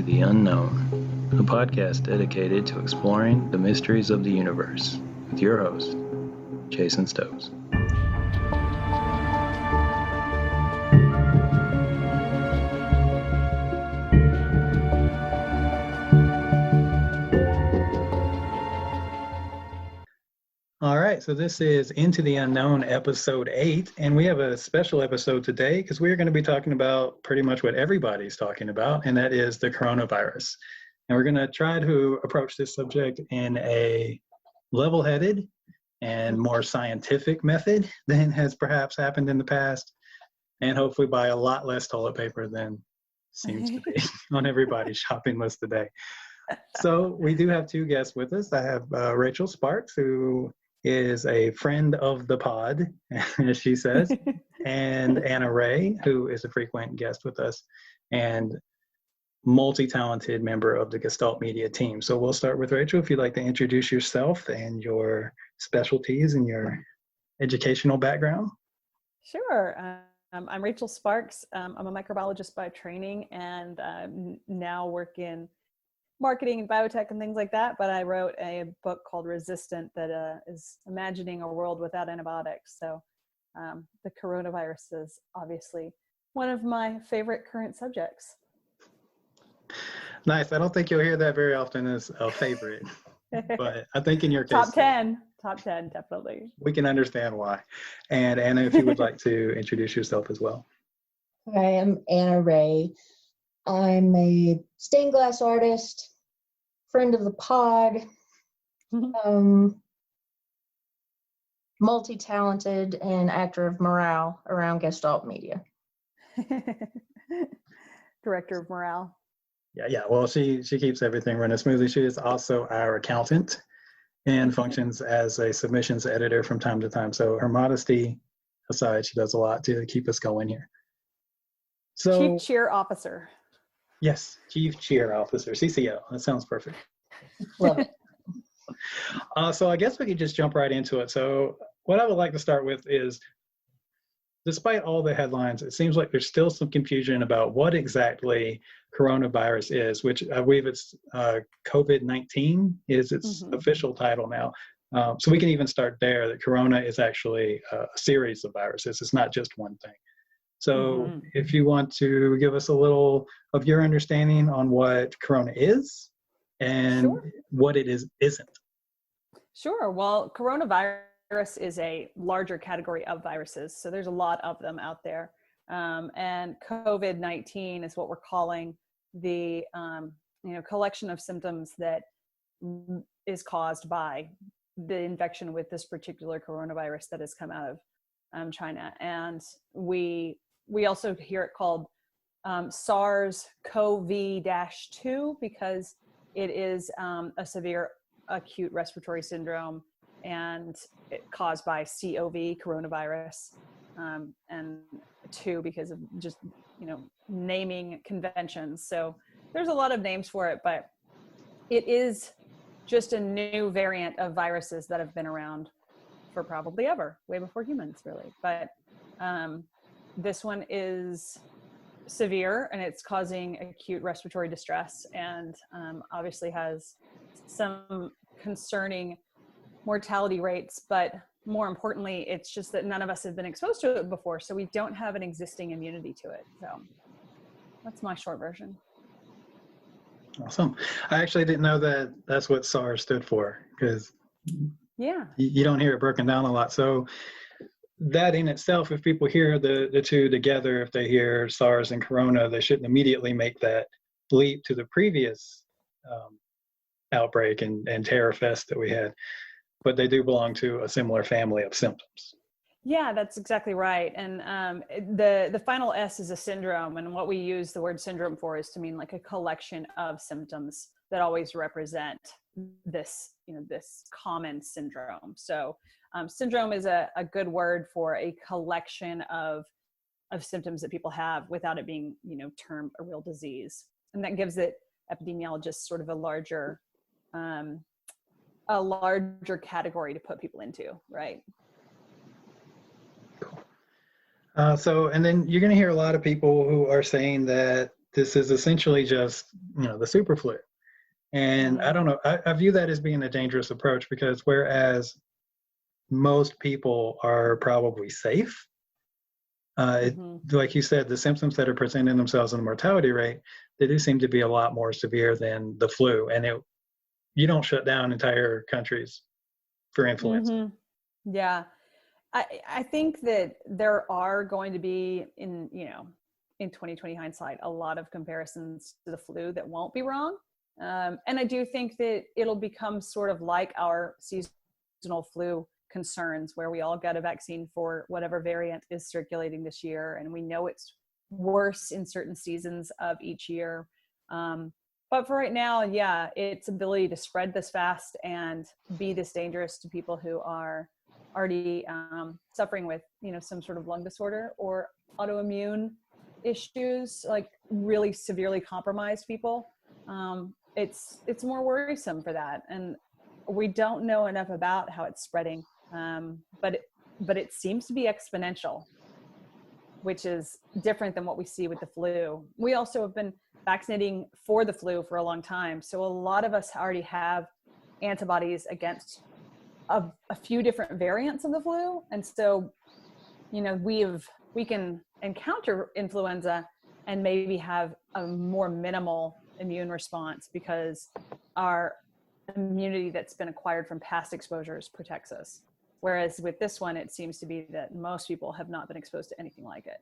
the Unknown, a podcast dedicated to exploring the mysteries of the universe, with your host, Jason Stokes. All right, so this is Into the Unknown, episode 8, and we have a special episode today because we're going to be talking about pretty much what everybody's talking about, and that is the coronavirus. And we're going to try to approach this subject in a level-headed and more scientific method than has perhaps happened in the past, and hopefully by a lot less toilet paper than seems to be on everybody's shopping list today. So we do have two guests with us. I have Rachael Sparks, who is a friend of the pod, as she says, and Anna Ray, who is a frequent guest with us and multi-talented member of the Gestalt Media team. So we'll start with Rachael, if you'd like to introduce yourself and your specialties and your educational background. Sure. I'm Rachael Sparks. I'm a microbiologist by training and now work in marketing and biotech and things like that, but I wrote a book called Resistant that is imagining a world without antibiotics. So the coronavirus is obviously one of my favorite current subjects. Nice. I don't think you'll hear that very often as a favorite, but I think in your case, top 10, definitely. We can understand why. And Anna, if you would like to introduce yourself as well. Hi, I'm Anna Ray. I'm a stained glass artist, friend of the pod, multi-talented and actor of morale around Gestalt Media. Director of morale. Yeah. Well, she keeps everything running smoothly. She is also our accountant and functions as a submissions editor from time to time. So her modesty aside, she does a lot to keep us going here. So, Chief Cheer Officer. Yes, Chief Cheer Officer, CCO. That sounds perfect. Love it. So I guess we could just jump right into it. So what I would like to start with is, despite all the headlines, it seems like there's still some confusion about what exactly coronavirus is, which I believe it's COVID-19 is its official title now. So we can even start there, that corona is actually a series of viruses. It's not just one thing. So if you want to give us a little of your understanding on what corona is and what it isn't. Sure. Well, coronavirus is a larger category of viruses. So there's a lot of them out there. And COVID-19 is what we're calling the collection of symptoms that is caused by the infection with this particular coronavirus that has come out of China. And we also hear it called SARS-CoV-2 because it is a severe acute respiratory syndrome and caused by CoV, coronavirus, and 2 because of just, naming conventions. So there's a lot of names for it, but it is just a new variant of viruses that have been around for probably ever, way before humans, really. But this one is severe and it's causing acute respiratory distress and obviously has some concerning mortality rates, but more importantly, it's just that none of us have been exposed to it before, so we don't have an existing immunity to it. So that's my short version. Awesome. I actually didn't know that that's what SARS stood for, because you don't hear it broken down a lot. So that in itself, if people hear the two together, if they hear SARS and corona, they shouldn't immediately make that leap to the previous outbreak and terror fest that we had. But they do belong to a similar family of symptoms. Yeah, that's exactly right. And the final S is a syndrome. And what we use the word syndrome for is to mean like a collection of symptoms that always represent this, this common syndrome. So syndrome is a good word for a collection of symptoms that people have without it being, termed a real disease. And that gives it epidemiologists sort of a larger category to put people into, right? Cool. And then you're going to hear a lot of people who are saying that this is essentially just, the super flu. And I don't know, I view that as being a dangerous approach, because whereas most people are probably safe, like you said, the symptoms that are presenting themselves in the mortality rate, they do seem to be a lot more severe than the flu. And you don't shut down entire countries for influenza. Yeah. I think that there are going to be in 2020 hindsight, a lot of comparisons to the flu that won't be wrong. And I do think that it'll become sort of like our seasonal flu concerns, where we all got a vaccine for whatever variant is circulating this year. And we know it's worse in certain seasons of each year. But for right now, yeah, its ability to spread this fast and be this dangerous to people who are already suffering with, some sort of lung disorder or autoimmune issues, like really severely compromised people. It's more worrisome for that. And we don't know enough about how it's spreading. But it seems to be exponential, which is different than what we see with the flu. We also have been vaccinating for the flu for a long time. So a lot of us already have antibodies against a few different variants of the flu. And so, we can encounter influenza and maybe have a more minimal immune response because our immunity that's been acquired from past exposures protects us. Whereas with this one, it seems to be that most people have not been exposed to anything like it.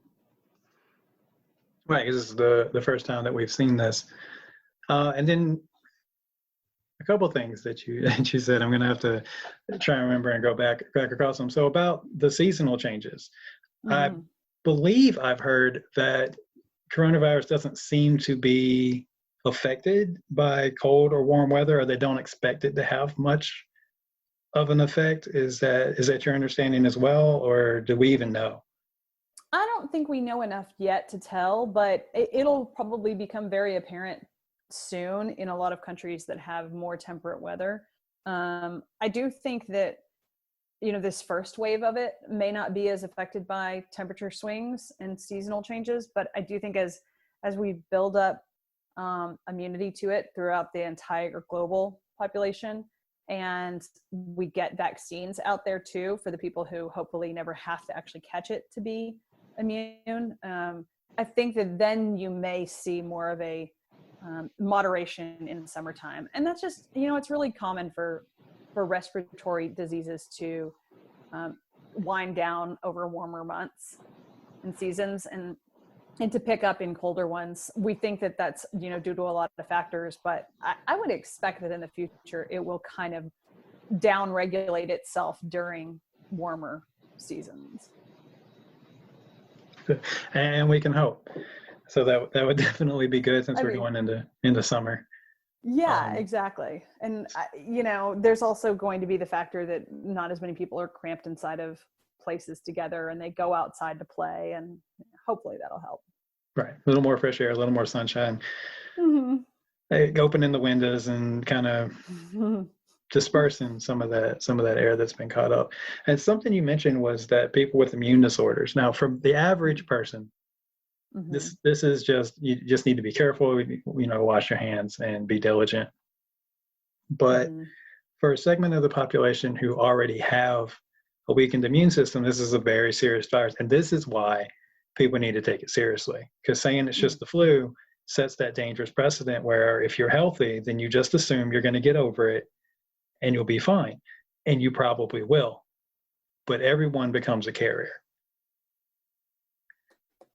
Right, this is the first time that we've seen this. And then a couple things that you said, I'm going to have to try and remember and go back across them. So about the seasonal changes, I believe I've heard that coronavirus doesn't seem to be affected by cold or warm weather, or they don't expect it to have much of an effect. Is that your understanding as well, or do we even know? I don't think we know enough yet to tell, but it'll probably become very apparent soon in a lot of countries that have more temperate weather. I do think that, this first wave of it may not be as affected by temperature swings and seasonal changes, but I do think as we build up immunity to it throughout the entire global population, and we get vaccines out there too for the people who hopefully never have to actually catch it to be immune, I think that then you may see more of a moderation in the summertime. And that's just, it's really common for respiratory diseases to wind down over warmer months and seasons and to pick up in colder ones. We think that that's, due to a lot of factors, but I would expect that in the future, it will kind of down-regulate itself during warmer seasons. And we can hope. So that would definitely be good, since we're going into summer. Yeah, exactly. And there's also going to be the factor that not as many people are cramped inside of places together, and they go outside to play, and hopefully that'll help. Right, a little more fresh air, a little more sunshine. Opening the windows and kind of dispersing some of that air that's been caught up. And something you mentioned was that people with immune disorders. Now, from the average person, this is just, you just need to be careful, wash your hands and be diligent. But for a segment of the population who already have a weakened immune system, this is a very serious virus. And this is why people need to take it seriously, because saying it's just the flu sets that dangerous precedent where if you're healthy, then you just assume you're going to get over it and you'll be fine. And you probably will. But everyone becomes a carrier.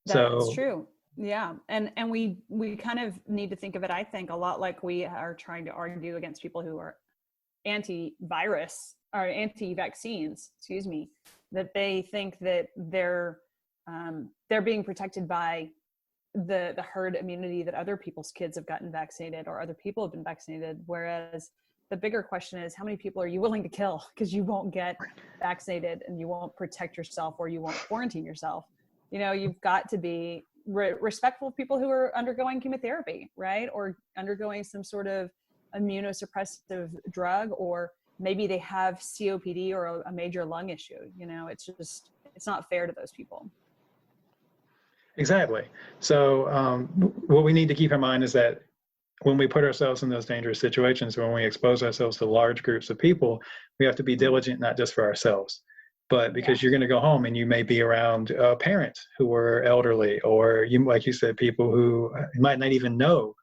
That's true. Yeah. And we kind of need to think of it, I think, a lot like we are trying to argue against people who are anti-virus or anti-vaccines, that they think that they're being protected by the herd immunity that other people's kids have gotten vaccinated or other people have been vaccinated. Whereas the bigger question is, how many people are you willing to kill because you won't get vaccinated and you won't protect yourself or you won't quarantine yourself? You've got to be respectful of people who are undergoing chemotherapy, right? Or undergoing some sort of immunosuppressive drug, or maybe they have COPD or a major lung issue. It's not fair to those people. Exactly. So what we need to keep in mind is that when we put ourselves in those dangerous situations, when we expose ourselves to large groups of people, we have to be diligent, not just for ourselves, but because you're going to go home and you may be around parents who are elderly, or you, like you said, people who you might not even know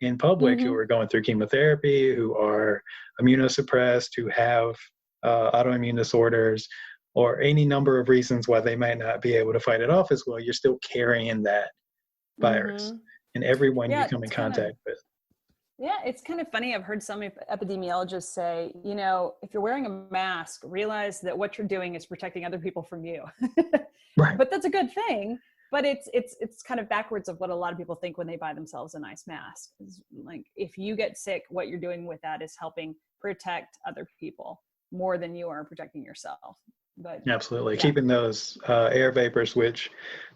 in public who are going through chemotherapy, who are immunosuppressed, who have autoimmune disorders, or any number of reasons why they might not be able to fight it off as well. You're still carrying that virus in everyone you come in contact with. Yeah, it's kind of funny. I've heard some epidemiologists say, you know, if you're wearing a mask, realize that what you're doing is protecting other people from you. Right. But that's a good thing. But it's kind of backwards of what a lot of people think when they buy themselves a nice mask. It's like, if you get sick, what you're doing with that is helping protect other people more than you are protecting yourself. But absolutely, keeping those air vapors, which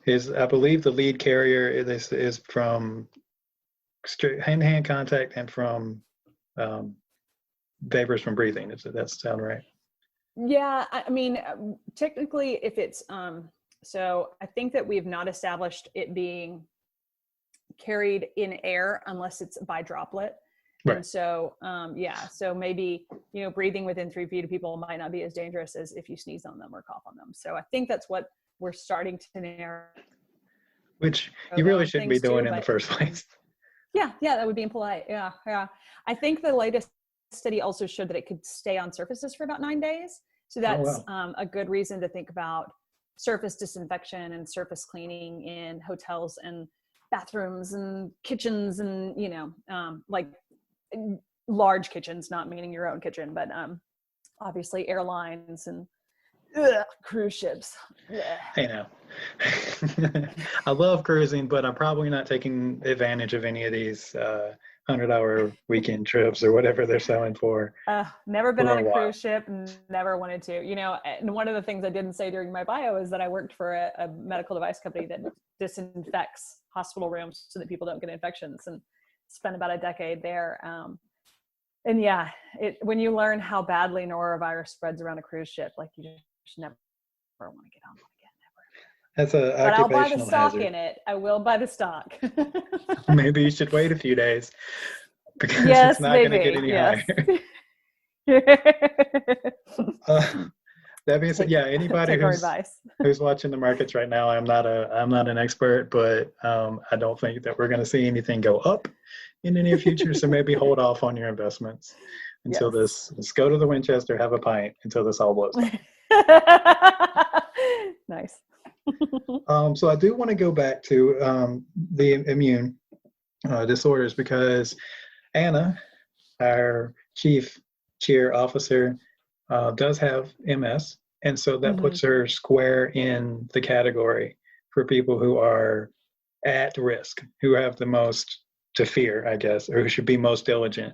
is, I believe, the lead carrier is from hand-to-hand contact and from vapors from breathing. Does that sound right? Yeah, I mean, technically, if it's so I think that we've not established it being carried in air unless it's by droplet. Right. And so, so maybe, you know, breathing within 3 feet of people might not be as dangerous as if you sneeze on them or cough on them. So I think that's what we're starting to narrow. Which you really shouldn't be doing in the first place. Yeah, that would be impolite. Yeah. I think the latest study also showed that it could stay on surfaces for about 9 days. So that's a good reason to think about surface disinfection and surface cleaning in hotels and bathrooms and kitchens, and, you know, like large kitchens, not meaning your own kitchen, but obviously airlines and cruise ships. I know. I love cruising, but I'm probably not taking advantage of any of these 100-hour weekend trips or whatever they're selling for. Never been on a cruise ship, never wanted to. You know, and one of the things I didn't say during my bio is that I worked for a medical device company that disinfects hospital rooms so that people don't get infections, and spent about a decade there. And yeah, when you learn how badly norovirus spreads around a cruise ship, like, you just never want to get on one again. That's an occupational hazard. But I'll buy the stock in it. I will buy the stock. Maybe you should wait a few days, because it's not going to get any higher. That being said, anybody who's watching the markets right now, I'm not an expert, but I don't think that we're going to see anything go up in the near future. So maybe hold off on your investments until let's go to the Winchester, have a pint until this all blows up. Nice. So I do want to go back to the immune disorders, because Anna, our chief cheer officer, does have MS. And so that puts her square in the category for people who are at risk, who have the most to fear, I guess, or who should be most diligent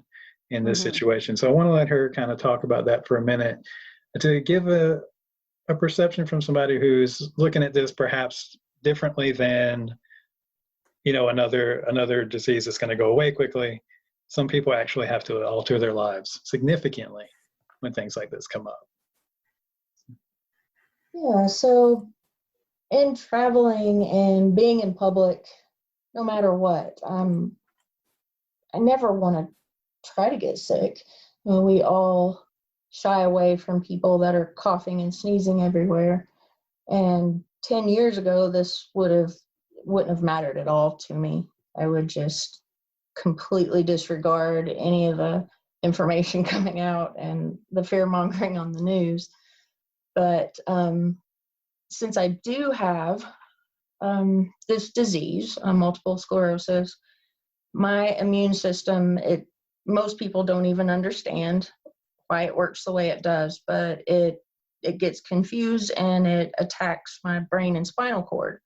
in this situation. So I want to let her kind of talk about that for a minute, to give a perception from somebody who's looking at this perhaps differently than, you know, another disease that's going to go away quickly. Some people actually have to alter their lives significantly when things like this come up. Yeah, so in traveling and being in public, no matter what, I never want to try to get sick. You know, we all shy away from people that are coughing and sneezing everywhere. And 10 years ago, this wouldn't have mattered at all to me. I would just completely disregard any of the information coming out and the fear mongering on the news. But since I do have this disease, multiple sclerosis, my immune system, most people don't even understand why it works the way it does, but it gets confused and it attacks my brain and spinal cord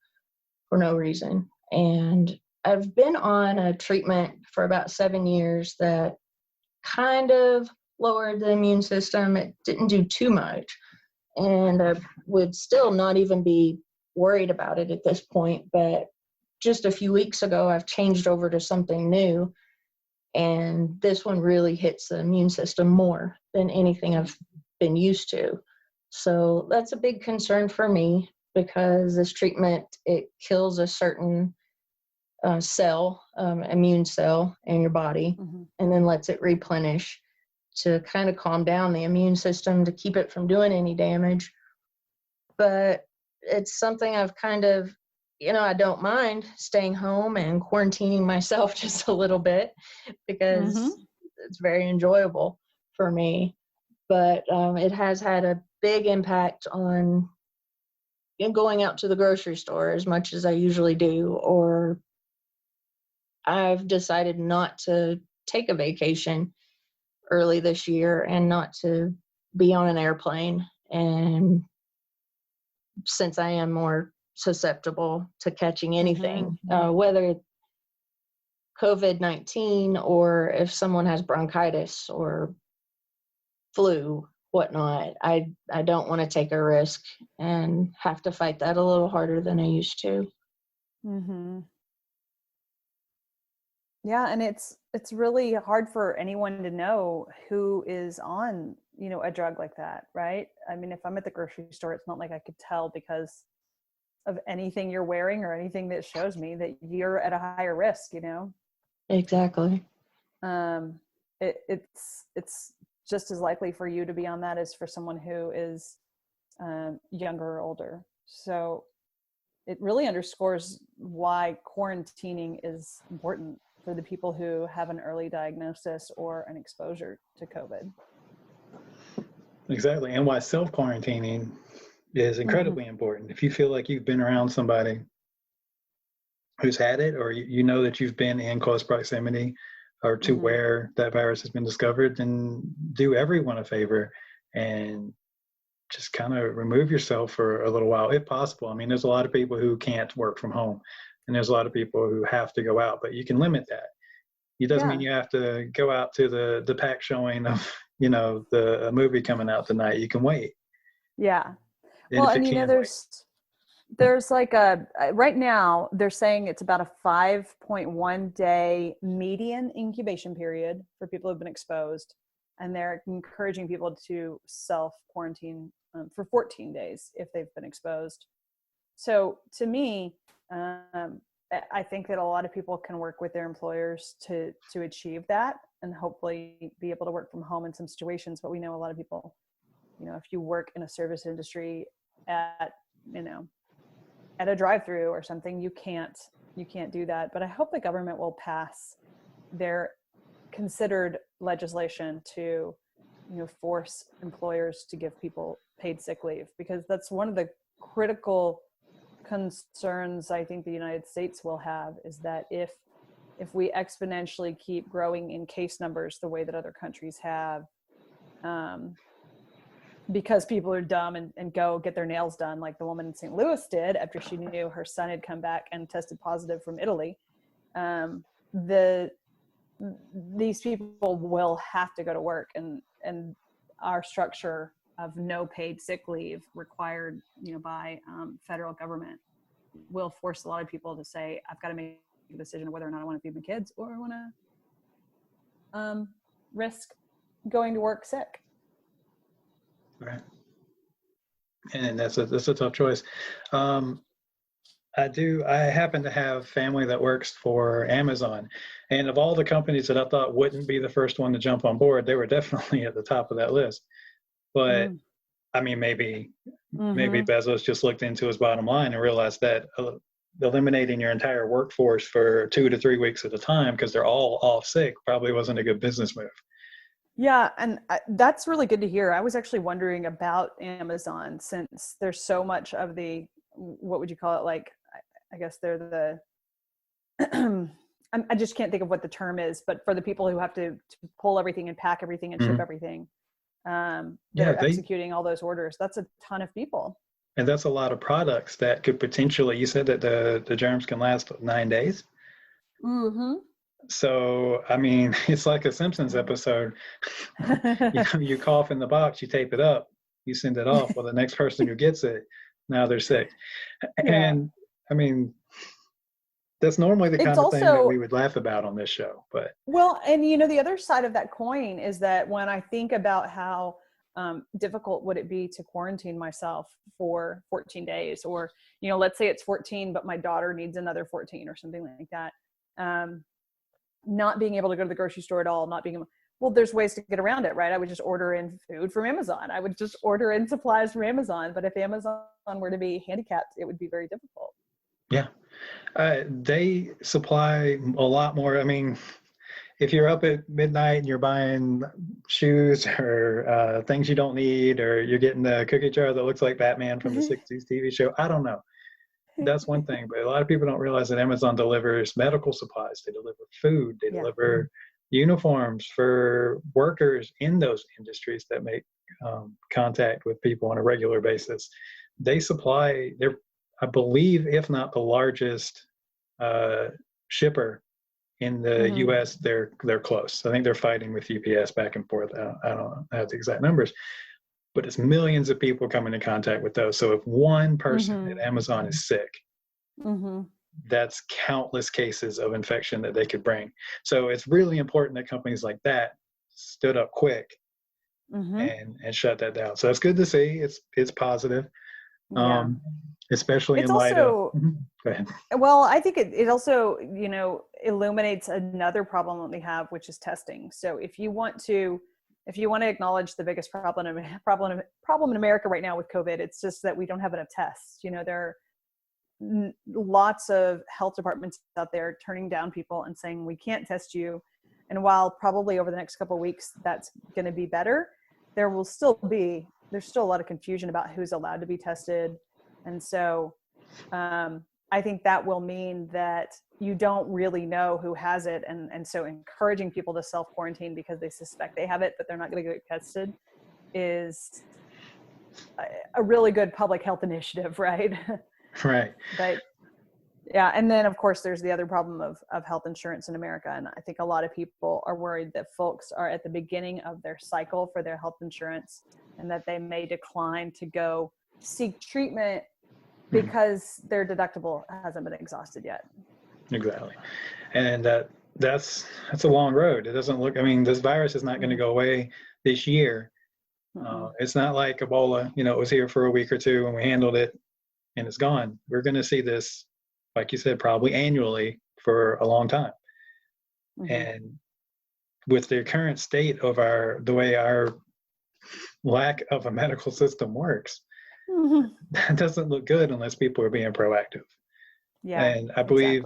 for no reason. And I've been on a treatment for about 7 years that kind of lowered the immune system. It didn't do too much. And I would still not even be worried about it at this point. But just a few weeks ago, I've changed over to something new. And this one really hits the immune system more than anything I've been used to. So that's a big concern for me. because this treatment, it kills a certain cell, immune cell in your body, and then lets it replenish to kind of calm down the immune system to keep it from doing any damage. But it's something I've kind of, I don't mind staying home and quarantining myself just a little bit because it's very enjoyable for me. But it has had a big impact on going out to the grocery store as much as I usually do, or I've decided not to take a vacation early this year and not to be on an airplane. And since I am more susceptible to catching anything, whether COVID-19 or if someone has bronchitis or flu, whatnot, I don't want to take a risk and have to fight that a little harder than I used to. Yeah, and it's really hard for anyone to know who is on, a drug like that, right? I mean, if I'm at the grocery store, it's not like I could tell because of anything you're wearing or anything that shows me that you're at a higher risk, Exactly. It's just as likely for you to be on that as for someone who is younger or older. So it really underscores why quarantining is important for the people who have an early diagnosis or an exposure to COVID. Exactly. And why self-quarantining is incredibly important. If you feel like you've been around somebody who's had it, or you know that you've been in close proximity or to where that virus has been discovered, then do everyone a favor and just kind of remove yourself for a little while, if possible. I mean, there's a lot of people who can't work from home, and there's a lot of people who have to go out, but you can limit that. It doesn't mean you have to go out to the pack showing of, the movie coming out tonight. You can wait. Yeah. And well, and there's like right now they're saying it's about a 5.1 day median incubation period for people who've been exposed. And they're encouraging people to self-quarantine for 14 days if they've been exposed. So to me, I think that a lot of people can work with their employers to achieve that and hopefully be able to work from home in some situations. But we know a lot of people, if you work in a service industry at a drive-through or something, you can't do that. But I hope the government will pass their considered legislation to force employers to give people paid sick leave, because that's one of the critical concerns I think the United States will have, is that if we exponentially keep growing in case numbers the way that other countries have, because people are dumb and go get their nails done like the woman in St. Louis did after she knew her son had come back and tested positive from Italy, these people will have to go to work, and our structure of no paid sick leave required, by federal government will force a lot of people to say, I've got to make a decision of whether or not I want to feed my kids or I want to risk going to work sick. Right. And that's a tough choice. I happen to have family that works for Amazon, and of all the companies that I thought wouldn't be the first one to jump on board, they were definitely at the top of that list. But I mean, maybe Bezos just looked into his bottom line and realized that eliminating your entire workforce for 2 to 3 weeks at a time because they're all off sick probably wasn't a good business move. Yeah, and that's really good to hear. I was actually wondering about Amazon, since there's so much of the, what would you call it? Like, I guess they're the, I just can't think of what the term is, but for the people who have to pull everything and pack everything and ship everything, they're executing all those orders. That's a ton of people. And that's a lot of products that could potentially, you said that the germs can last 9 days. So, I mean, it's like a Simpsons episode. You cough in the box, you tape it up, you send it off. Well, the next person who gets it, now they're sick. And I mean, that's normally the kind of thing that we would laugh about on this show. But well, and the other side of that coin is that when I think about how difficult would it be to quarantine myself for 14 days? Or, let's say it's 14, but my daughter needs another 14 or something like that. Not being able to go to the grocery store at all, well, there's ways to get around it, right? I would just order in food from Amazon. I would just order in supplies from Amazon. But if Amazon were to be handicapped, it would be very difficult. Yeah. They supply a lot more. I mean, if you're up at midnight and you're buying shoes or things you don't need, or you're getting the cookie jar that looks like Batman from the 60s TV show, I don't know. That's one thing. But a lot of people don't realize that Amazon delivers medical supplies. They deliver food. They deliver uniforms for workers in those industries that make contact with people on a regular basis. They supply, I believe, if not the largest shipper in the U.S., they're close. I think they're fighting with UPS back and forth. I don't have the exact numbers, but it's millions of people coming in contact with those. So if one person at Amazon is sick, that's countless cases of infection that they could bring. So it's really important that companies like that stood up quick and shut that down. So it's good to see. It's positive. Especially in light of. Go ahead. Well, I think it also, illuminates another problem that we have, which is testing. So if you want to acknowledge the biggest problem in America right now with COVID, it's just that we don't have enough tests. There are lots of health departments out there turning down people and saying, we can't test you. And while probably over the next couple of weeks, that's going to be better, there's still a lot of confusion about who's allowed to be tested. And so I think that will mean that you don't really know who has it. And so encouraging people to self-quarantine because they suspect they have it, but they're not going to get tested, is a really good public health initiative, right? Right. But yeah. And then of course there's the other problem of health insurance in America. And I think a lot of people are worried that folks are at the beginning of their cycle for their health insurance and that they may decline to go seek treatment because their deductible hasn't been exhausted yet. Exactly. And that's a long road. It doesn't look, this virus is not going to go away this year. It's not like Ebola, it was here for a week or two and we handled it and it's gone. We're going to see this, like you said, probably annually for a long time. And with the current state of the way our lack of a medical system works, that doesn't look good unless people are being proactive. Yeah, and I believe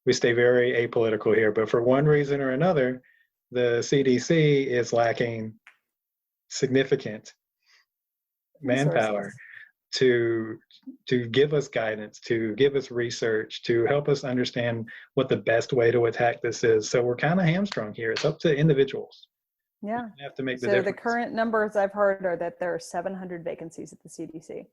we stay very apolitical here, but for one reason or another, the CDC is lacking significant manpower to give us guidance, to give us research, to help us understand what the best way to attack this is. So we're kind of hamstrung here. It's up to individuals. Yeah. Have to make the so difference. The current numbers I've heard are that there are 700 vacancies at the CDC,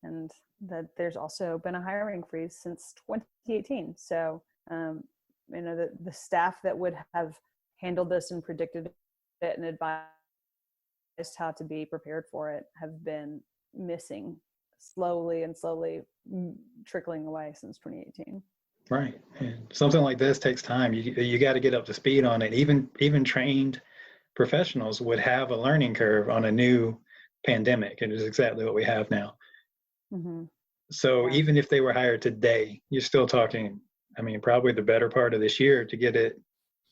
and that there's also been a hiring freeze since 2018. So, the staff that would have handled this and predicted it and advised how to be prepared for it have been missing slowly trickling away since 2018. Right. And something like this takes time. You got to get up to speed on it. Even trained professionals would have a learning curve on a new pandemic. It is exactly what we have now. So even if they were hired today, you're still talking, probably the better part of this year to get it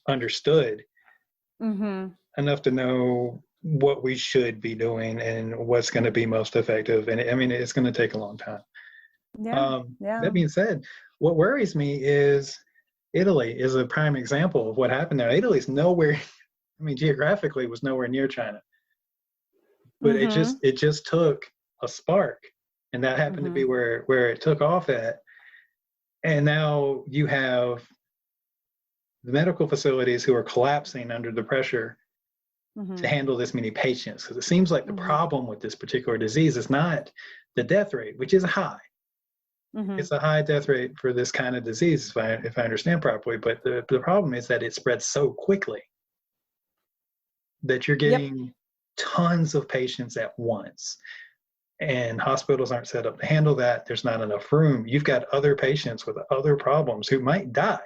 understood enough to know what we should be doing and what's going to be most effective. And it's going to take a long time. That being said, what worries me is Italy is a prime example of what happened there. Italy's nowhere, geographically was nowhere near China, but it just took a spark, and that happened to be where it took off at. And now you have the medical facilities who are collapsing under the pressure to handle this many patients, because it seems like the problem with this particular disease is not the death rate, which is high. It's a high death rate for this kind of disease, if I understand properly. But the problem is that it spreads so quickly that you're getting tons of patients at once. And hospitals aren't set up to handle that. There's not enough room. You've got other patients with other problems who might die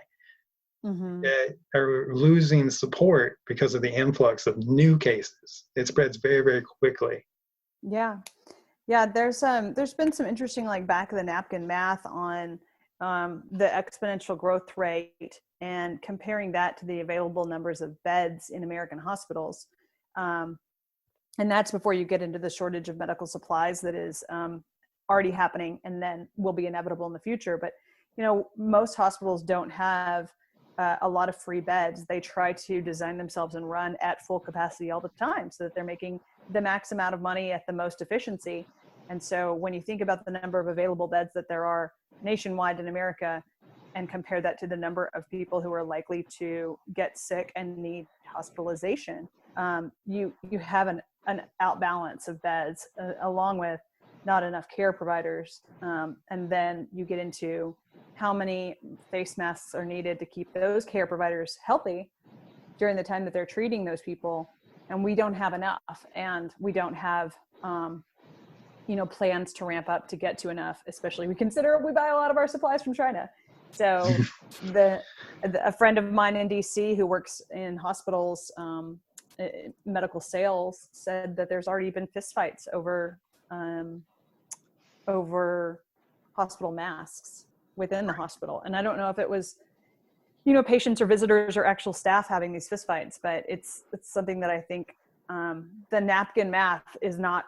Mm-hmm. that are losing support because of the influx of new cases. It spreads very, very quickly. Yeah. Yeah, there's been some interesting like back of the napkin math on the exponential growth rate and comparing that to the available numbers of beds in American hospitals. And that's before you get into the shortage of medical supplies that is already happening and then will be inevitable in the future. But, you know, most hospitals don't have a lot of free beds. They try to design themselves and run at full capacity all the time so that they're making the max amount of money at the most efficiency. And so when you think about the number of available beds that there are nationwide in America and compare that to the number of people who are likely to get sick and need hospitalization, you have an outbalance of beds along with not enough care providers. And then you get into how many face masks are needed to keep those care providers healthy during the time that they're treating those people. And we don't have enough, and we don't have, plans to ramp up to get to enough, especially we consider we buy a lot of our supplies from China. So a friend of mine in DC who works in hospitals, medical sales, said that there's already been fistfights over hospital masks within the hospital. And I don't know if it was, patients or visitors or actual staff having these fistfights, but it's something that I think the napkin math is not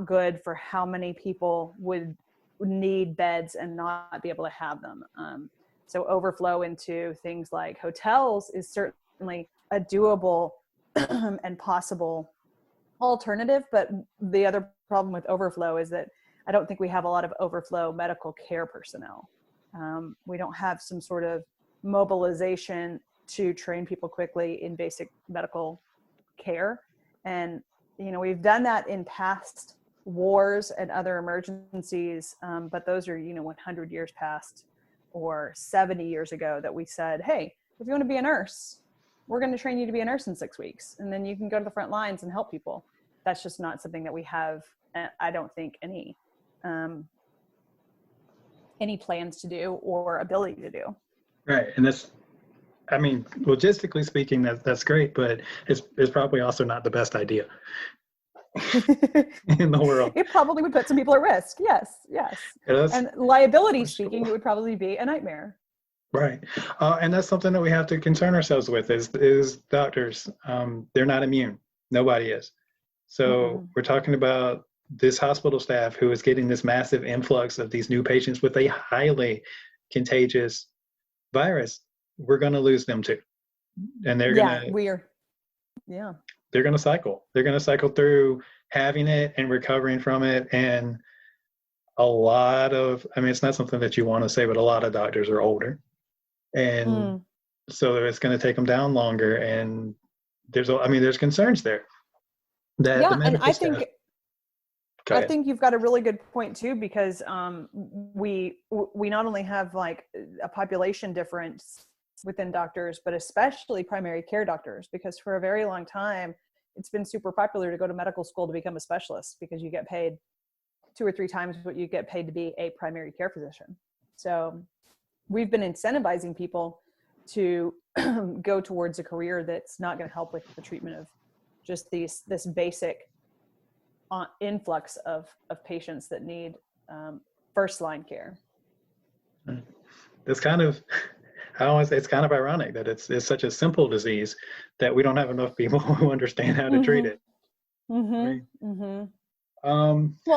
good for how many people would need beds and not be able to have them. So overflow into things like hotels is certainly a doable and possible alternative. But the other problem with overflow is that I don't think we have a lot of overflow medical care personnel. We don't have some sort of mobilization to train people quickly in basic medical care. And, we've done that in past wars and other emergencies, but those are, 100 years past or 70 years ago that we said, hey, if you want to be a nurse, we're going to train you to be a nurse in 6 weeks. And then you can go to the front lines and help people. That's just not something that we have, I don't think, any plans to do or ability to do. Right. And logistically speaking, that's great, but it's probably also not the best idea in the world. It probably would put some people at risk. Yes. And liability speaking, it would probably be a nightmare. Right. And that's something that we have to concern ourselves with is doctors. They're not immune. Nobody is. So We're talking about this hospital staff who is getting this massive influx of these new patients with a highly contagious virus. We're going to lose them too. And they're going to cycle. They're going to cycle through having it and recovering from it. And a lot of, it's not something that you want to say, but a lot of doctors are older. And so it's going to take them down longer. And there's concerns there. And I think you've got a really good point too, because we not only have like a population difference within doctors, but especially primary care doctors, because for a very long time, it's been super popular to go to medical school to become a specialist because you get paid 2 or 3 times what you get paid to be a primary care physician. So we've been incentivizing people to go towards a career that's not going to help with the treatment of just this basic influx of patients that need first line care. It's kind of, it's kind of ironic that it's such a simple disease that we don't have enough people who understand how to treat it. Well, and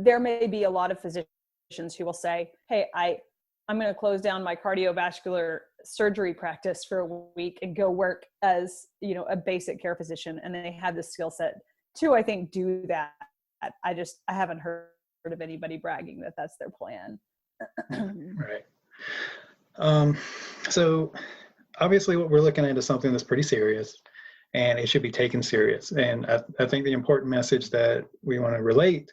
there may be a lot of physicians who will say, hey, I'm going to close down my cardiovascular surgery practice for a week and go work as, a basic care physician. And they have the skill set to, I think, do that. I haven't heard of anybody bragging that that's their plan. Right. So obviously what we're looking at is something that's pretty serious and it should be taken serious. And I think the important message that we want to relate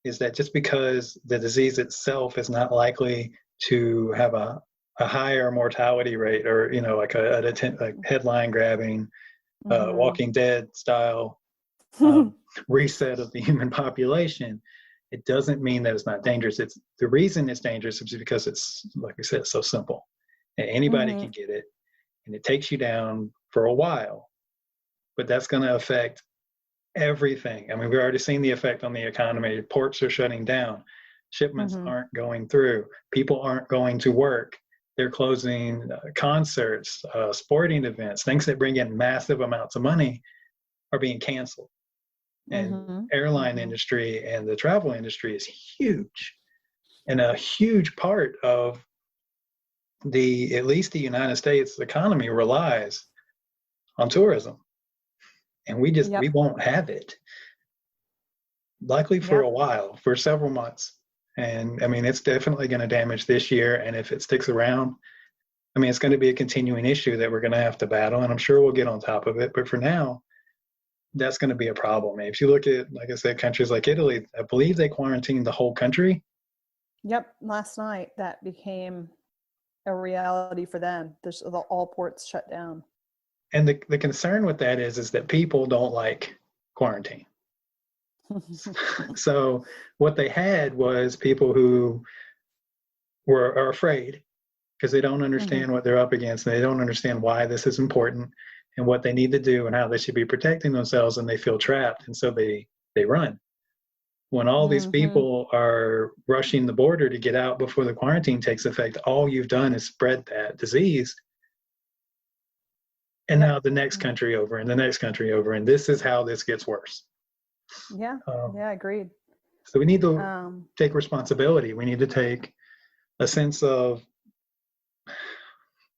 is that just because the disease itself is not likely to have a higher mortality rate or, like a headline grabbing, Walking Dead style reset of the human population, it doesn't mean that it's not dangerous. The reason it's dangerous is because it's, like we said, it's so simple. and anybody can get it, and it takes you down for a while, but that's going to affect everything. I mean, we've already seen the effect on the economy. Ports are shutting down. Shipments aren't going through. People aren't going to work. They're closing concerts, sporting events, things that bring in massive amounts of money are being canceled. And airline industry and the travel industry is huge. And a huge part of at least the United States economy relies on tourism. And we won't have it. Likely for a while, for several months. And I mean, it's definitely going to damage this year. And if it sticks around, I mean, it's going to be a continuing issue that we're going to have to battle. And I'm sure we'll get on top of it. But for now, that's going to be a problem. If you look at, like I said, countries like Italy, I believe they quarantined the whole country. Yep. Last night, that became a reality for them. All ports shut down. And the concern with that is that people don't like quarantine. So what they had was people who are afraid because they don't understand what they're up against. And they don't understand why this is important and what they need to do and how they should be protecting themselves, and they feel trapped. And so they run. When all these people are rushing the border to get out before the quarantine takes effect, all you've done is spread that disease. And now the next country over and the next country over. And this is how this gets worse. Yeah. Agreed. So we need to take responsibility. We need to take a sense of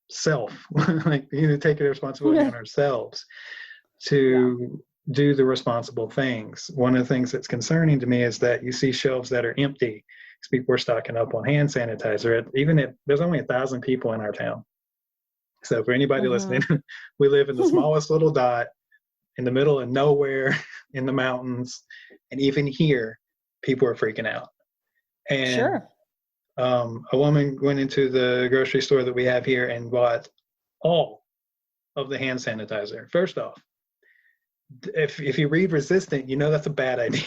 self. Like we need to take a responsibility on ourselves to do the responsible things. One of the things that's concerning to me is that you see shelves that are empty because people are stocking up on hand sanitizer. There's only 1,000 people in our town. So for anybody listening, we live in the smallest little dot in the middle of nowhere in the mountains. And even here, people are freaking out. And a woman went into the grocery store that we have here and bought all of the hand sanitizer. First off, if you read resistant, you know that's a bad idea.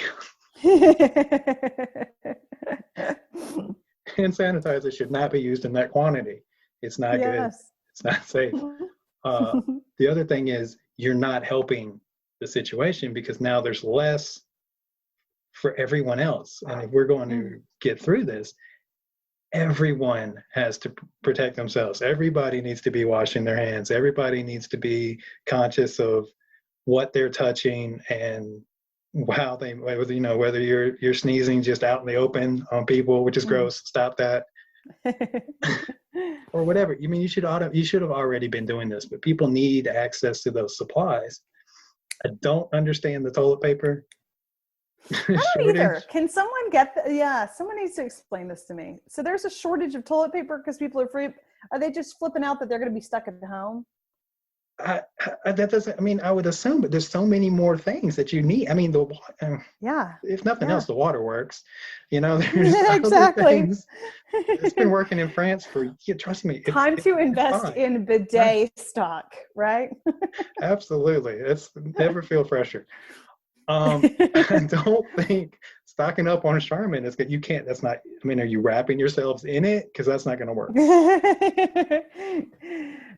Hand sanitizer should not be used in that quantity. It's not good. It's not safe. The other thing is you're not helping the situation because now there's less for everyone else. And if we're going to get through this, everyone has to protect themselves. Everybody needs to be washing their hands. Everybody needs to be conscious of what they're touching and how whether you're sneezing just out in the open on people, which is gross. Stop that. Or whatever. I mean, you should have already been doing this, but people need access to those supplies. I don't understand the toilet paper. I don't either. Can someone someone needs to explain this to me. So there's a shortage of toilet paper because people are free. Are they just flipping out that they're going to be stuck at home? That doesn't, I mean, I would assume, but there's so many more things that you need. I mean, if nothing else, the water works. There's exactly. Things. It's been working in France trust me. Time to invest in bidet stock, right? Absolutely. It's never feel fresher. I don't think stocking up on Charmin is good. You can't, that's not, I mean, are you wrapping yourselves in it? Because that's not going to work.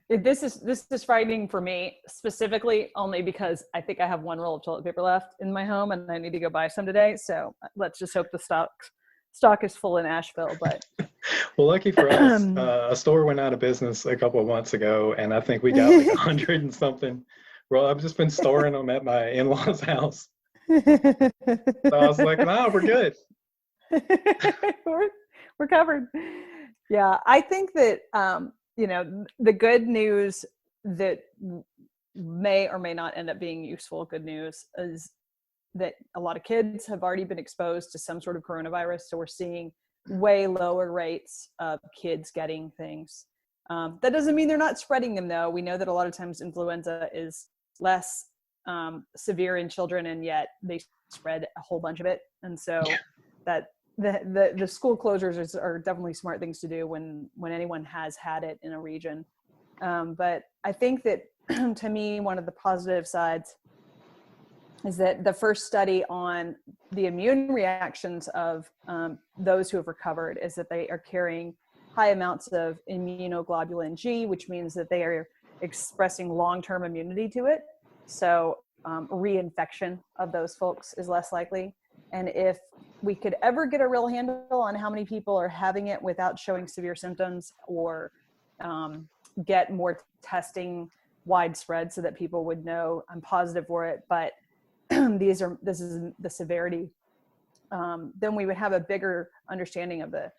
This is frightening for me specifically only because I think I have one roll of toilet paper left in my home and I need to go buy some today. So let's just hope the stock is full in Asheville. But well, lucky for us, a store went out of business a couple of months ago, and I think we got like 100 and something. Well, I've just been storing them at my in-laws' house. So I was like, no, we're good. we're covered. Yeah, I think that the good news that may or may not end up being useful good news is that a lot of kids have already been exposed to some sort of coronavirus. So we're seeing way lower rates of kids getting things. That doesn't mean they're not spreading them, though. We know that a lot of times influenza is less severe in children, and yet they spread a whole bunch of it. And so that the school closures are definitely smart things to do when anyone has had it in a region. But I think that to me, one of the positive sides is that the first study on the immune reactions of those who have recovered is that they are carrying high amounts of immunoglobulin G, which means that they are expressing long-term immunity to it. So reinfection of those folks is less likely. And if we could ever get a real handle on how many people are having it without showing severe symptoms, or get more testing widespread so that people would know I'm positive for it, but this is the severity, then we would have a better understanding of the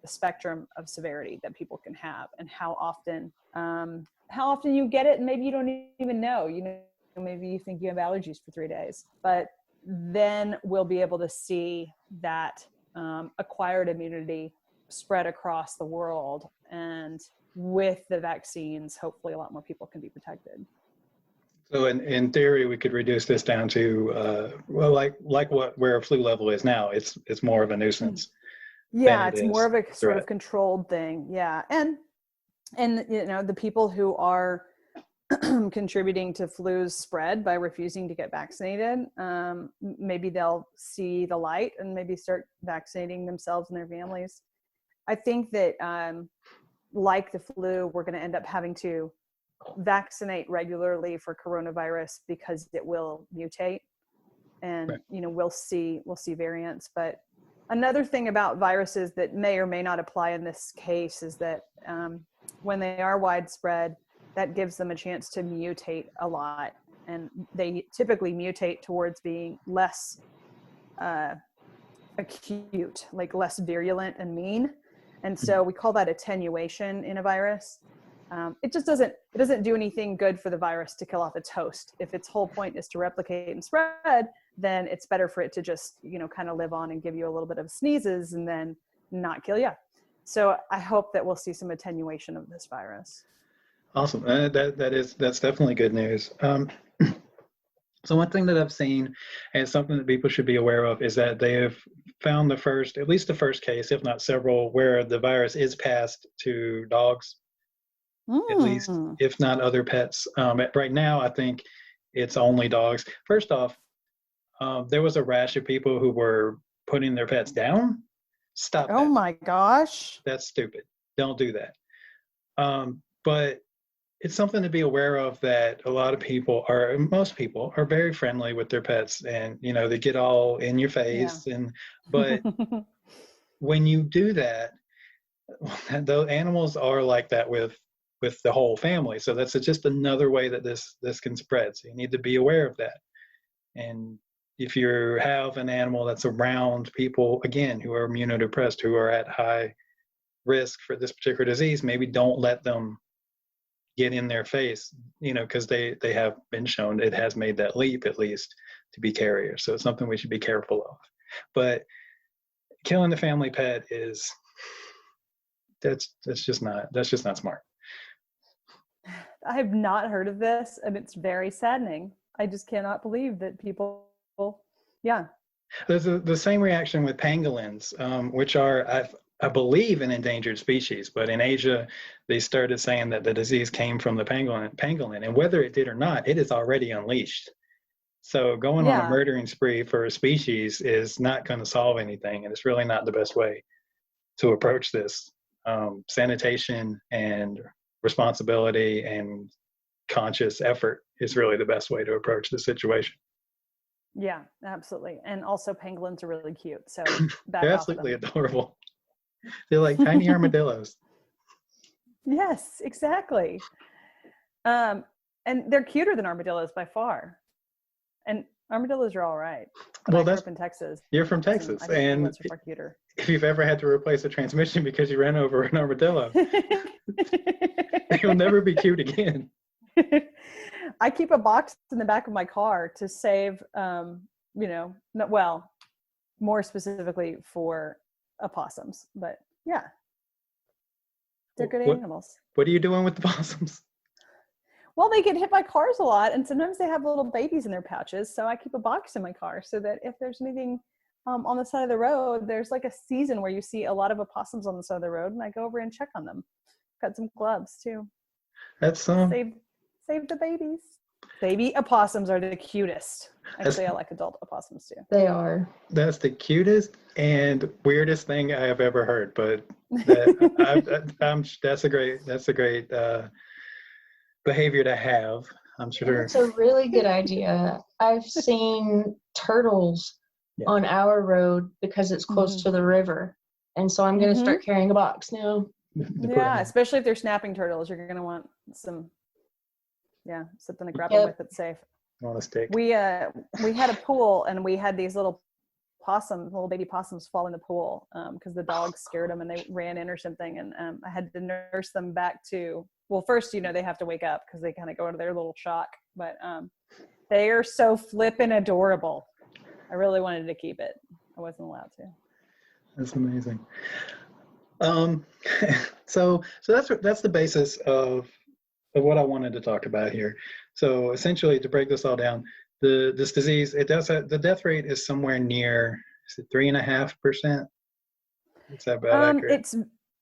spectrum of severity that people can have, and how often you get it, and maybe you don't even know, maybe you think you have allergies for 3 days, but then we'll be able to see that acquired immunity spread across the world, and with the vaccines, hopefully a lot more people can be protected. So in theory, we could reduce this down to, where a flu level is now. It's more of a nuisance. Yeah, it's more of a sort of controlled thing. Yeah. And the people who are contributing to flu's spread by refusing to get vaccinated, maybe they'll see the light and maybe start vaccinating themselves and their families. I think that like the flu, we're going to end up having to vaccinate regularly for coronavirus because it will mutate, and we'll see variants. But another thing about viruses that may or may not apply in this case is that when they are widespread, that gives them a chance to mutate a lot, and they typically mutate towards being less acute, like less virulent and mean. And so we call that attenuation in a virus. It doesn't do anything good for the virus to kill off its host. If its whole point is to replicate and spread, then it's better for it to just, kind of live on and give you a little bit of sneezes and then not kill you. So I hope that we'll see some attenuation of this virus. Awesome. That's definitely good news. So one thing that I've seen, and something that people should be aware of, is that they have found at least the first case, if not several, where the virus is passed to dogs, at least, if not other pets. Right now, I think it's only dogs. First off, there was a rash of people who were putting their pets down. Stop that. Oh my gosh. That's stupid. Don't do that. But it's something to be aware of, that a lot of people most people are very friendly with their pets, and they get all in your face. Yeah. But when you do that, the animals are like that with the whole family. So that's just another way that this can spread. So you need to be aware of that. And if you have an animal that's around people, again, who are immunodepressed, who are at high risk for this particular disease, maybe don't let them get in their face, because they have been shown, it has made that leap at least, to be carriers. So it's something we should be careful of. But killing the family pet that's just not smart. I have not heard of this, and it's very saddening. I just cannot believe that people, yeah. There's the same reaction with pangolins, which are, I believe, an endangered species, but in Asia, they started saying that the disease came from the pangolin, and whether it did or not, it is already unleashed. So going on a murdering spree for a species is not going to solve anything, and it's really not the best way to approach this. Sanitation and responsibility and conscious effort is really the best way to approach the situation. Yeah, absolutely. And also pangolins are really cute. So they're absolutely adorable. They're like tiny armadillos. Yes, exactly. And they're cuter than armadillos by far. And armadillos are all right. Well, that's up in Texas. You're from Texas, and are far cuter. If you've ever had to replace a transmission because you ran over an armadillo, you'll never be cute again. I keep a box in the back of my car to save, more specifically for opossums. But yeah, they're good animals. What are you doing with the possums? Well, they get hit by cars a lot, and sometimes they have little babies in their pouches. So I keep a box in my car so that if there's anything on the side of the road, there's like a season where you see a lot of opossums on the side of the road, and I go over and check on them. Got some gloves too. That's save the babies. Baby opossums are the cutest. Actually, I like adult opossums too. They are. That's the cutest and weirdest thing I have ever heard, but that's a great behavior to have. I'm sure. It's a really good idea. I've seen turtles on our road because it's close to the river. And so I'm going to start carrying a box now. Yeah, especially if they're snapping turtles, you're going to want something to grab them with that's safe. On a stick. We had a pool and we had these little baby possums fall in the pool because the dogs scared them and they ran in or something. And I had to nurse them back to, well, first, they have to wake up because they kind of go into their little shock, but they are so flippin' adorable. I really wanted to keep it. I wasn't allowed to. That's amazing. So that's the basis of what I wanted to talk about here. So essentially, to break this all down, this disease, the death rate is somewhere near 3.5%. Is that about accurate?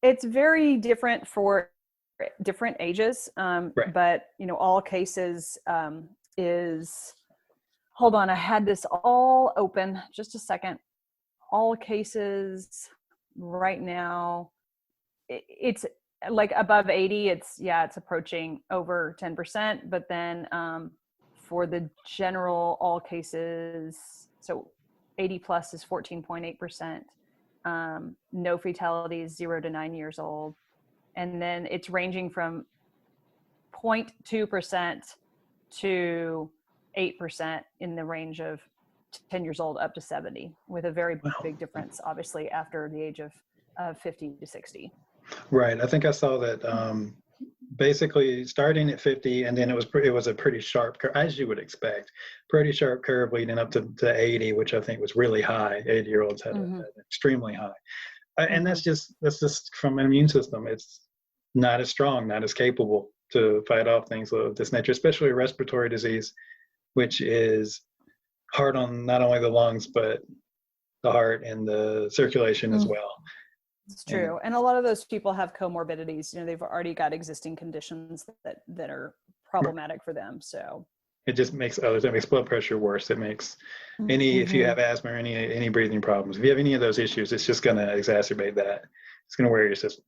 It's very different for different ages, right. But all cases is. Hold on, I had this all open. Just a second. All cases right now, it's like above 80. It's approaching over 10%. But then for the general all cases, so 80 plus is 14.8%. No fatalities, 0 to 9 years old. And then it's ranging from 0.2% to 8% in the range of 10 years old up to 70, with a very big difference, obviously, after the age of 50 to 60. Right. I think I saw that basically starting at 50, and then it was a pretty sharp curve, as you would expect, pretty sharp curve leading up to 80, which I think was really high. 80-year-olds had an extremely high. And that's just from an immune system. It's not as strong, not as capable to fight off things of this nature, especially respiratory disease, which is hard on not only the lungs, but the heart and the circulation as well. It's true. And a lot of those people have comorbidities. They've already got existing conditions that are problematic for them. So it just makes blood pressure worse. It makes if you have asthma or any breathing problems, if you have any of those issues, it's just going to exacerbate that. It's going to wear your system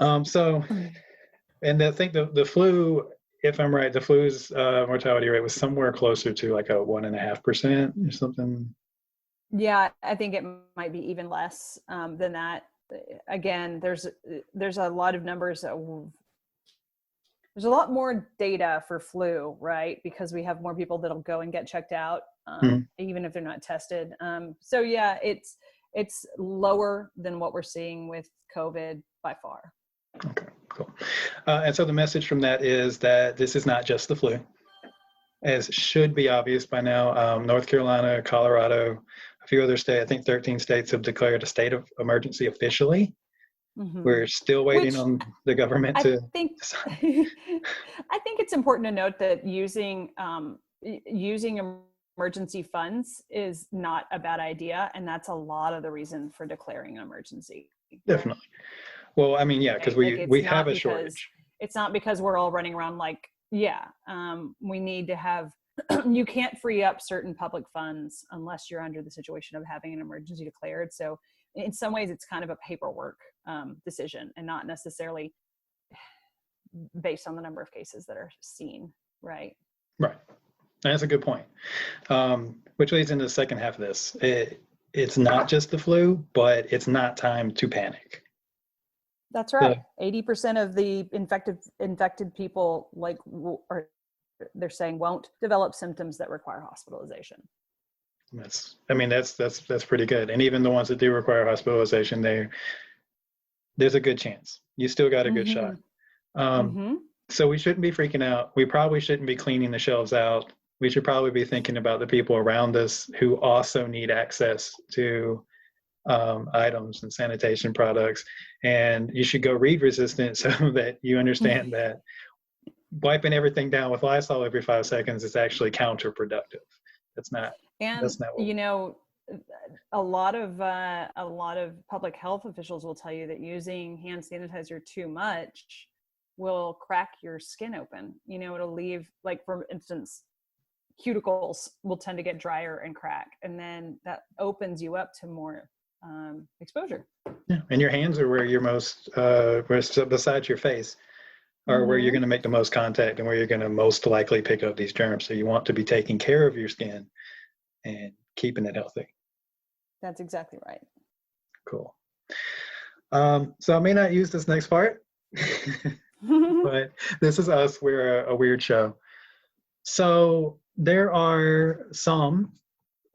down. And I think the flu, if I'm right, the flu's mortality rate was somewhere closer to like a 1.5% or something. Yeah, I think it might be even less than that. Again, there's a lot of numbers. There's a lot more data for flu, right? Because we have more people that'll go and get checked out, even if they're not tested. So yeah, it's lower than what we're seeing with COVID by far. Okay, cool. And so the message from that is that this is not just the flu, as should be obvious by now. North Carolina, Colorado, a few other states, I think 13 states have declared a state of emergency officially. We're still waiting on the government to decide. I think it's important to note that using emergency funds is not a bad idea, and that's a lot of the reason for declaring an emergency. Definitely. Well, I mean, yeah, because we have a shortage. It's not because we're all running around like, we need to have, you can't free up certain public funds unless you're under the situation of having an emergency declared. So in some ways it's kind of a paperwork decision and not necessarily based on the number of cases that are seen, right? Right. That's a good point. Which leads into the second half of this. It's not just the flu, but it's not time to panic. That's right. 80% of the infected people, they're saying, won't develop symptoms that require hospitalization. That's pretty good. And even the ones that do require hospitalization, there's a good chance. You still got a good shot. So we shouldn't be freaking out. We probably shouldn't be cleaning the shelves out. We should probably be thinking about the people around us who also need access to items and sanitation products. And you should go read resistant so that you understand that wiping everything down with Lysol every 5 seconds is actually counterproductive. That's not what a lot of public health officials will tell you that using hand sanitizer too much will crack your skin open. You know, it'll leave, like, for instance, cuticles will tend to get drier and crack, and then that opens you up to more exposure. Yeah. And your hands are where you're most, besides your face, are where you're going to make the most contact and where you're going to most likely pick up these germs. So you want to be taking care of your skin and keeping it healthy. That's exactly right. Cool. So I may not use this next part, but this is us. We're a weird show. So there are some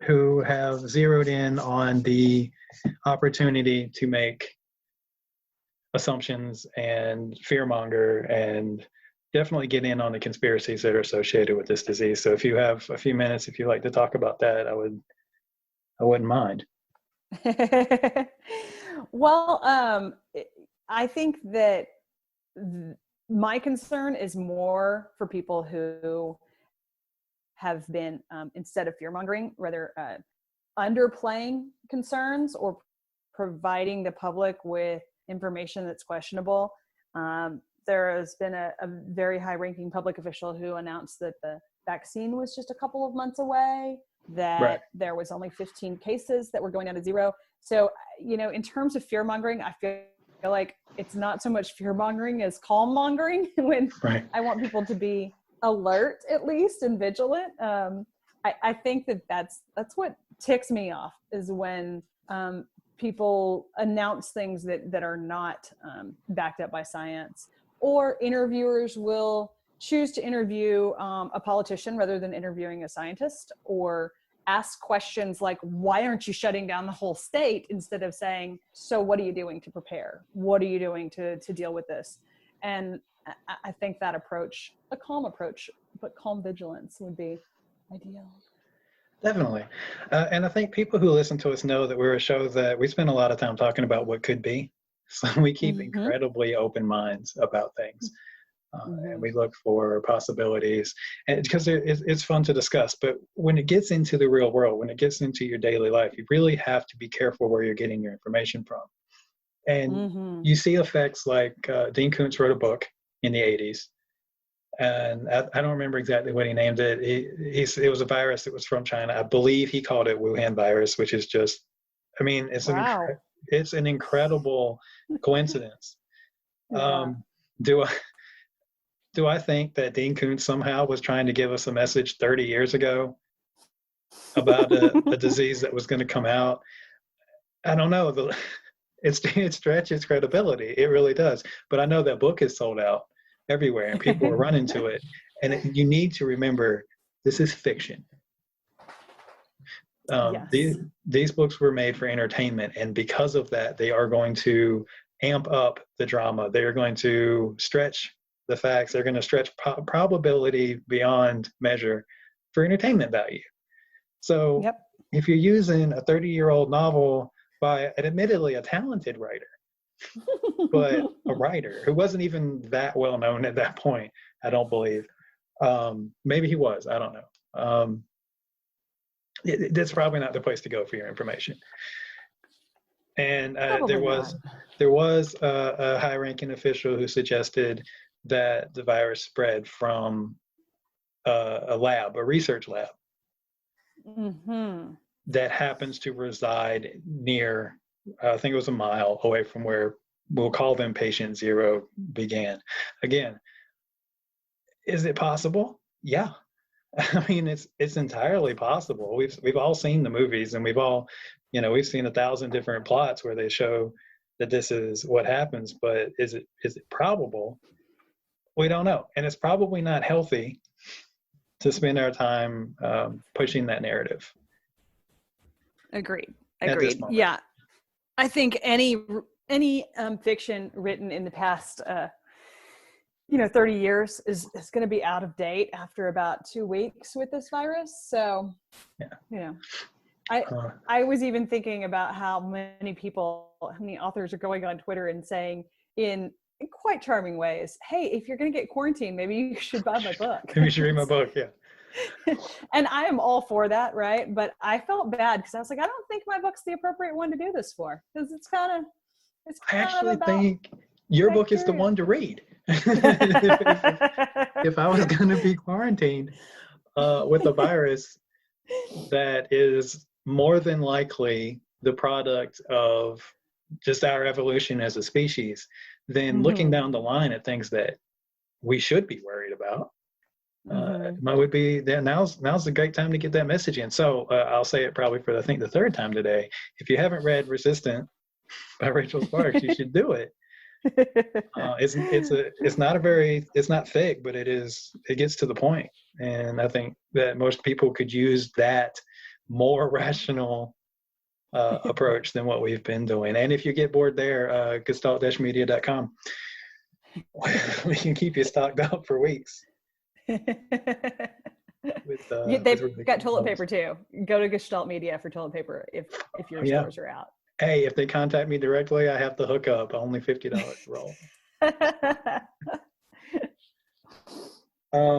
who have zeroed in on the opportunity to make assumptions and fearmonger and definitely get in on the conspiracies that are associated with this disease. So if you have a few minutes, if you'd like to talk about that, I wouldn't mind. Well, I think that my concern is more for people who have been, instead of fear-mongering, rather underplaying concerns or providing the public with information that's questionable. There has been a very high-ranking public official who announced that the vaccine was just a couple of months away, that there was only 15 cases that were going down to 0. So, you know, in terms of fear-mongering, I feel like it's not so much fear-mongering as calm-mongering when I want people to be alert, at least, and vigilant. I think that's what ticks me off, is when people announce things that are not backed up by science, or interviewers will choose to interview a politician rather than interviewing a scientist, or ask questions like, why aren't you shutting down the whole state, instead of saying, so what are you doing to prepare? What are you doing to deal with this? And I think that approach, a calm approach, but calm vigilance, would be ideal. Definitely. And I think people who listen to us know that we're a show that we spend a lot of time talking about what could be. So we keep incredibly open minds about things. And we look for possibilities, and because it's fun to discuss. But when it gets into the real world, when it gets into your daily life, you really have to be careful where you're getting your information from. And you see effects like Dean Koontz wrote a book in the 80s. And I don't remember exactly what he named it. It was a virus that was from China. I believe he called it Wuhan virus, which is just, I mean, it's an incredible coincidence. Do I think that Dean Koontz somehow was trying to give us a message 30 years ago about a disease that was going to come out? I don't know. It stretches credibility. It really does. But I know that book is sold out everywhere and people are running to it. And you need to remember, this is fiction. These books were made for entertainment. And because of that, they are going to amp up the drama. They are going to stretch the facts. They're going to stretch probability beyond measure for entertainment value. So if you're using a 30-year-old novel by admittedly a talented writer, but a writer who wasn't even that well known at that point, I don't believe. Maybe he was, I don't know. That's probably not the place to go for your information. And there was a high-ranking official who suggested that the virus spread from a research lab that happens to reside near, I think it was a mile away from where we'll call them patient 0 began. Again, is it possible? Yeah. I mean, it's entirely possible. We've all seen the movies, and we've all, we've seen 1,000 different plots where they show that this is what happens, but is it probable? We don't know. And it's probably not healthy to spend our time pushing that narrative. Agreed. Yeah. I think any fiction written in the past 30 years is going to be out of date after about 2 weeks with this virus. So, I was even thinking about how many authors are going on Twitter and saying in quite charming ways, hey, if you're going to get quarantined, maybe you should buy my book. Maybe you should read my book, yeah. And I am all for that, right? But I felt bad because I was like, I don't think my book's the appropriate one to do this for, because it's kind of I actually think your book is the one to read. if I was going to be quarantined with a virus that is more than likely the product of just our evolution as a species, then looking down the line at things that we should be worried about, would be that now's a great time to get that message in. So I'll say it probably for I think the third time today. If you haven't read Resistant by Rachael Sparks, you should do it. It's not thick, but it gets to the point, and I think that most people could use that more rational approach than what we've been doing. And if you get bored there, gestalt-media.com. We can keep you stocked up for weeks. They've got toilet paper too. Go to Gestalt Media for toilet paper if your stores are out. Hey, if they contact me directly, I have to hook up. Only $50 roll.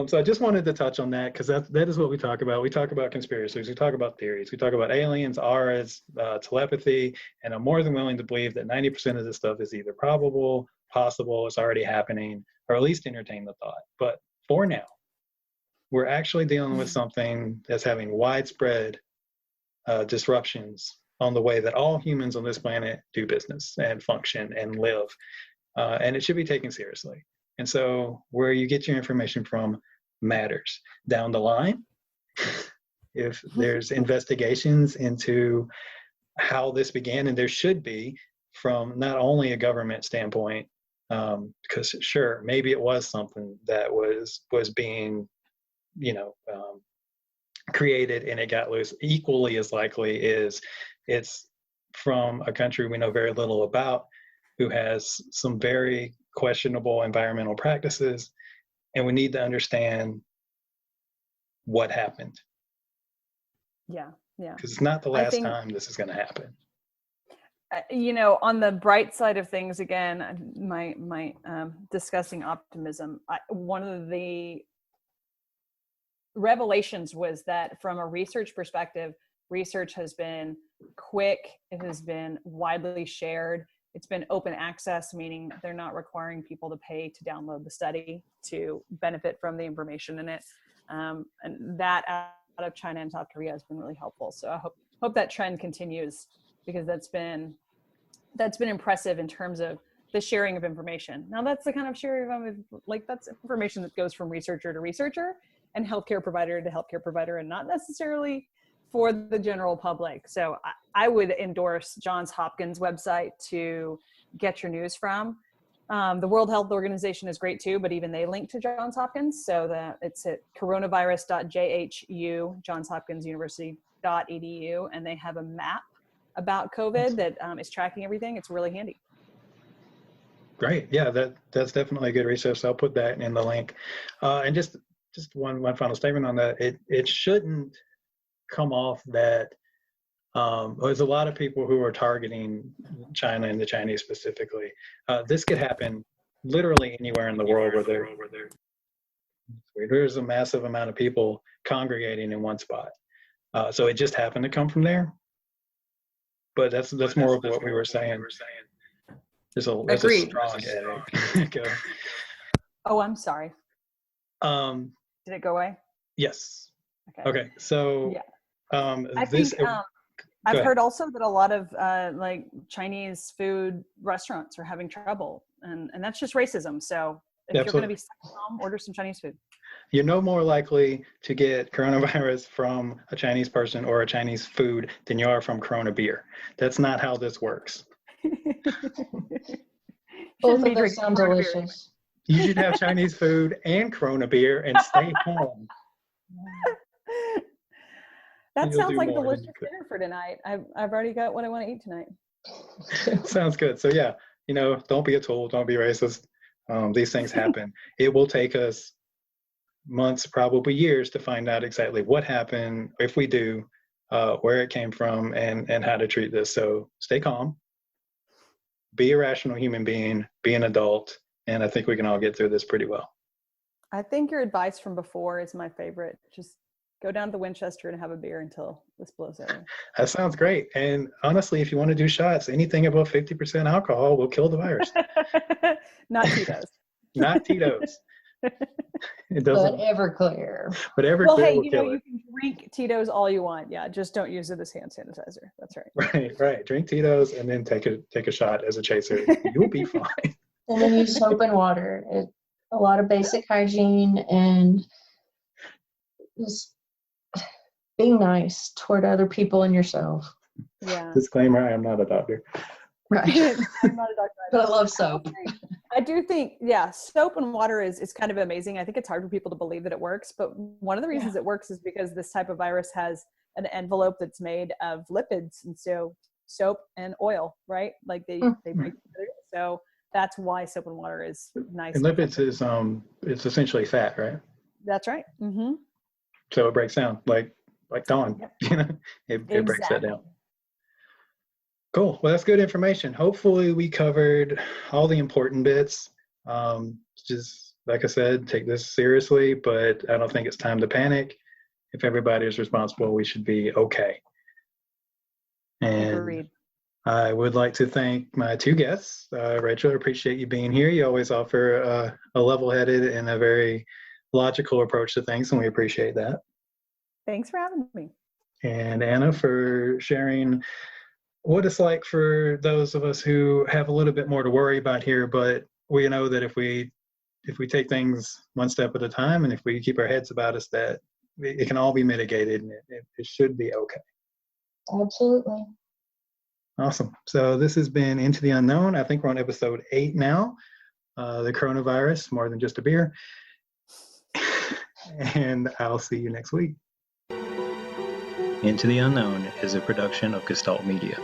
So I just wanted to touch on that because that is what we talk about. We talk about conspiracies. We talk about theories. We talk about aliens, auras, telepathy, and I'm more than willing to believe that 90% of this stuff is either probable, possible, it's already happening, or at least entertain the thought. But for now, we're actually dealing with something that's having widespread disruptions on the way that all humans on this planet do business and function and live. And it should be taken seriously. And so where you get your information from matters. Down the line, if there's investigations into how this began, and there should be from not only a government standpoint, because sure, maybe it was something that was being, created and it got loose. Equally as likely is it's from a country we know very little about, who has some very questionable environmental practices, and we need to understand what happened. Yeah. Because it's not the last time this is going to happen. On the bright side of things, again, my discussing optimism, one of the revelations was that from a research perspective, research has been quick, it has been widely shared, it's been open access, meaning they're not requiring people to pay to download the study to benefit from the information in it. And that out of China and South Korea has been really helpful. So I hope that trend continues, because that's been impressive in terms of the sharing of information. Now that's the kind of sharing of, that's information that goes from researcher to researcher and healthcare provider to healthcare provider, and not necessarily for the general public. So I would endorse Johns Hopkins website to get your news from. The World Health Organization is great too, but even they link to Johns Hopkins. So that it's at coronavirus.jhu, Johns Hopkins University.edu, and they have a map about COVID that is tracking everything. It's really handy. Great. Yeah, that's definitely a good resource. I'll put that in the link. And just one final statement on that. It shouldn't come off that there's a lot of people who are targeting China and the Chinese specifically. This could happen literally anywhere in the world where there's a massive amount of people congregating in one spot. So it just happened to come from there. But that's more of what we were saying. There's a strong echo. Oh, I'm sorry. Did it go away? Yes. Okay. So yeah. I've heard also that a lot of Chinese food restaurants are having trouble, and that's just racism. So if you're going to be stuck at home, order some Chinese food. You're no more likely to get coronavirus from a Chinese person or a Chinese food than you are from Corona beer. That's not how this works. Both of those sound delicious. You should have Chinese food and Corona beer and stay home. That sounds like a delicious dinner for tonight. I've already got what I want to eat tonight. Sounds good. So yeah, don't be a tool, don't be racist. These things happen. It will take us months, probably years, to find out exactly what happened, if we do, where it came from, and how to treat this. So stay calm, be a rational human being, be an adult, and I think we can all get through this pretty well. I think your advice from before is my favorite. Just go down to the Winchester and have a beer until this blows over. That sounds great. And honestly, if you want to do shots, anything above 50% alcohol will kill the virus. Not Tito's. not Tito's. It doesn't. But Everclear. But Everclear Well, hey, will you know, kill you it. can drink Tito's all you want. Yeah, just don't use it as hand sanitizer. That's right. Right, right. Drink Tito's and then take a shot as a chaser. You'll be fine. And then use soap and water. A lot of basic hygiene and just being nice toward other people and yourself. Yeah. Disclaimer: I am not a doctor. Right. I'm not a doctor. But I love soap. I do think, yeah, soap and water is kind of amazing. I think it's hard for people to believe that it works, but one of the reasons it works is because this type of virus has an envelope that's made of lipids, and so soap and oil, right? Like they break together. So that's why soap and water is nice. And lipids is it's essentially fat, right? That's right. Mm-hmm. So it breaks down like Dawn. Yep. You know, it breaks that Exactly. down. Cool. Well, that's good information. Hopefully we covered all the important bits. Just like I said, take this seriously, but I don't think it's time to panic. If everybody is responsible, we should be okay. And Agreed. I would like to thank my two guests. Rachel, I appreciate you being here. You always offer a level-headed and a very logical approach to things, and we appreciate that. Thanks for having me. And Anna, for sharing what it's like for those of us who have a little bit more to worry about here, but we know that if we take things one step at a time, and if we keep our heads about us, that it can all be mitigated, and it should be okay. Absolutely. Awesome. So this has been Into the Unknown. I think we're on episode 8 now. The coronavirus, more than just a beer. And I'll see you next week. Into the Unknown is a production of Gestalt Media.